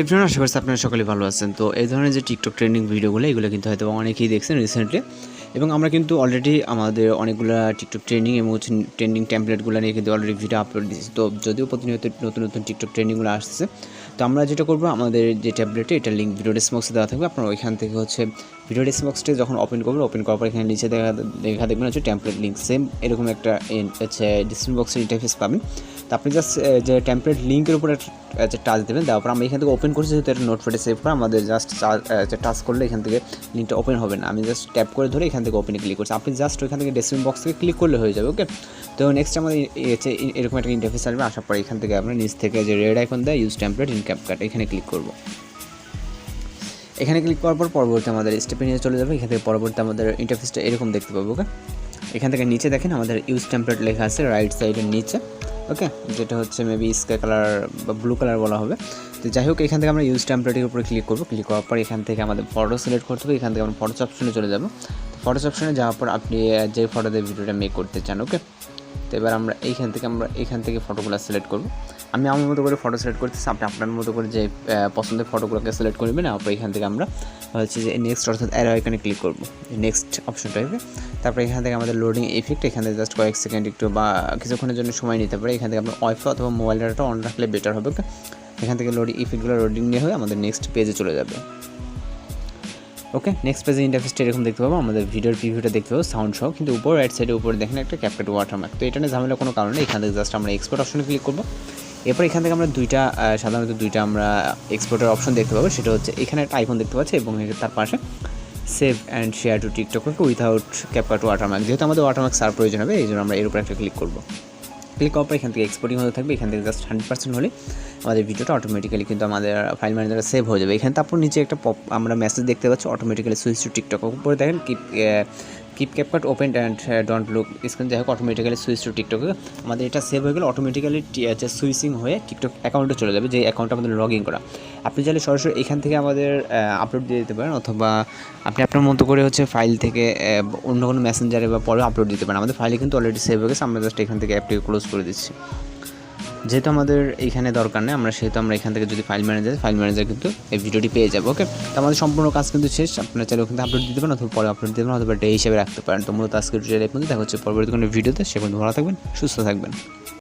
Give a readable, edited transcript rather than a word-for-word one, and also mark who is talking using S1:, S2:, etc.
S1: Everyone, আশা করছি আপনারা সকলে ভালো আছেন। তো এই ধরনের যে টিকটক ট্রেন্ডিং ভিডিওগুলো এগুলো কিন্তু হয়তো অনেকেই দেখছেন রিসেন্টলি, এবং আমরা কিন্তু অলরেডি আমাদের অনেকগুলো টিকটক ট্রেন্ডিং এবং ট্রেন্ডিং টেমপ্লেটগুলো নিয়ে কিন্তু অলরেডি ভিডিও আপলোড দিচ্ছি। তো যদিও প্রতিনিয়ত নতুন নতুন টিকটক ট্রেন্ডিংগুলো আসছে, তো আমরা যেটা করবো, আমাদের যে ট্যাবলেটে এটা লিঙ্ক ভিডিও ডেসক্রিপশনে দেওয়া থাকবে। আপনারা ওইখান থেকে হচ্ছে ভিডিও ডেসক্রিপশনটা যখন ওপেন করবেন, ওপেন করার পর এখানে নিচে দেখা দেখবেন হচ্ছে টেমপ্লেট লিঙ্ক, সেম এরকম একটা হচ্ছে ডিসক্রিপশন বক্সের ইন্টারফেস পাবেন। তো আপনি জাস্ট যে টেমপ্লেট লিঙ্কের উপরে টাচ দেবেন, দেওয়ার পর আমরা এখান থেকে ওপেন করছি, যেহেতু একটা নোটপ্যাডে সেভ করা, আমাদের জাস্ট টাচ করলে এখান থেকে লিঙ্কটা ওপেন হবে না। আমি জাস্ট ট্যাপ করে ধরে এখান থেকে ওপেনে ক্লিক করছি, আপনি জাস্ট ওইখান থেকে ডেসক্রিপশন বক্স থেকে ক্লিক করলে হয়ে যাবে। ওকে, তো নেক্সট আমাদের এরকম একটা ইন্টারফেস আসবে। আসার পর এখান থেকে আমরা নিচ থেকে যে রেড আইকন দেয় ইউজ টেমপ্লেট ইন CapCut, এখানে ক্লিক করব। এখানে ক্লিক করার পর পরবর্তী আমাদের স্টেপে নিয়ে চলে যাবে। এখান থেকে পরবর্তী আমাদের ইন্টারফেসটা এরকম দেখতে পাবো। ওকে, এখান থেকে নিচে দেখেন আমাদের ইউজ টেমপ্লেট লেখা আছে রাইট সাইডের নিচে। ওকে, যেটা হচ্ছে মেবি স্কাই কালার বা ব্লু কালার বলা হবে। তো যাই হোক, এখান থেকে আমরা ইউজ টেমপ্লেটের উপরে ক্লিক করবো। ক্লিক করার পর এখান থেকে আমাদের ফটো সিলেক্ট করতে হবে। এখান থেকে আমরা ফটোস অপশনে চলে যাবো। ফটোস অপশনে যাওয়ার পর আপনি যে ফটোতে ভিডিওটা মেক করতে চান। ওকে, তো এবার আমরা এখান থেকে ফটোগুলো সিলেক্ট করবো। আমি আমার মতো করে ফটো সিলেক্ট করতেছি, আপনি আপনার মতো করে যে পছন্দের ফটোগুলোকে সিলেক্ট করে নেবেন। তারপর এখান থেকে আমরা হচ্ছে যে নেক্সট অর্থাৎ অ্যারো আইকনে ক্লিক করবো, নেক্সট অপশনটা হবে। তারপরে এখান থেকে আমাদের লোডিং ইফেক্ট, এখান থেকে জাস্ট কয়েক সেকেন্ড একটু বা কিছুক্ষণের জন্য সময় নিতে পারে। এখান থেকে আমরা ওয়াইফাই অথবা মোবাইল ডাটাটা অন রাখলে বেটার হবে। এখান থেকে লোডিং ইফেক্টগুলো লোডিং নিয়ে হয়ে আমাদের নেক্সট পেজে চলে যাবে। ওকে, নেক্সট পেজে ইন্টারফেসটা এরকম দেখতে পাবো। আমাদের ভিডিওর প্রিভিউটা দেখতে পাবো সাউন্ড সহ, কিন্তু উপর রাইট সাইডে উপরে দেখেন একটা CapCut ওয়াটারমার্ক। তো এটা নিয়ে ঝামেলা কোনো কারণে এখান থেকে জাস্ট আমরা এক্সপোর্ট অপশনে ক্লিক করবো। এরপর এখান থেকে আমরা সাধারণত দুইটা আমরা এক্সপোর্টের অপশন দেখতে পাবো। সেটা হচ্ছে এখানে একটা আইকন দেখতে পাচ্ছি এবং তার পাশে save and share two TikTok without CapCut watermark. যেহেতু আমাদের ওয়াটারমার্ক সার প্রয়োজন হবে, এই জন্য আমরা এর উপর একটা ক্লিক করবো। ক্লিক করার পর এখান থেকে এক্সপোর্টিং হতে থাকবে। এখান থেকে জাস্ট 100% হলে আমাদের ভিডিওটা অটোমেটিক্যালি কিন্তু আমাদের ফাইল ম্যানেজারে সেভ হয়ে যাবে। এখানে তারপর নিচে একটা আমরা মেসেজ দেখতে পাচ্ছি, অটোমেটিক্যালি সুইচ টু টিকটক। উপরে দেখেন keep CapCut open and don't look screen. যাই হোক, অটোমেটিক্যালি সুইচ টু টিকটক আমাদের এটা সেভ হয়ে গেলে অটোমেটিক্যালি সুইচিং হয়ে টিকটক অ্যাকাউন্টে চলে যাবে, যে অ্যাকাউন্টটা আমাদের লগ ইন করা। আপনি চাইলে সরাসরি এখান থেকে আমাদের আপলোড দিয়ে দিতে পারেন, অথবা আপনি আপনার মতো করে হচ্ছে ফাইল থেকে অন্য কোনো মেসেঞ্জারে বা পরে আপলোড দিতে পারেন। আমাদের ফাইলে কিন্তু অলরেডি সেভ হয়ে গেছে, আমরা জাস্ট এখান থেকে অ্যাপটিকে ক্লোজ করে দিচ্ছি। যেহেতু আমাদের এইখানে দরকার নেই, আমরা এখান থেকে যদি ফাইল ম্যানেজার কিন্তু এই ভিডিওটি পেয়ে যাবো। ওকে, তো আমাদের সম্পূর্ণ কাজ কিন্তু শেষ। আপনারা চাইলে ওখানে আপলোড দিতে পারেন, অথবা পরে আপলোড দিতে পারেন, অথবা ডে হিসেবে রাখতে পারেন। তো মূলত আজকের ভিডিও দেখা হচ্ছে পরবর্তী কোনো ভিডিওতে। সে পর্যন্ত ভালো থাকবেন, সুস্থ থাকবেন।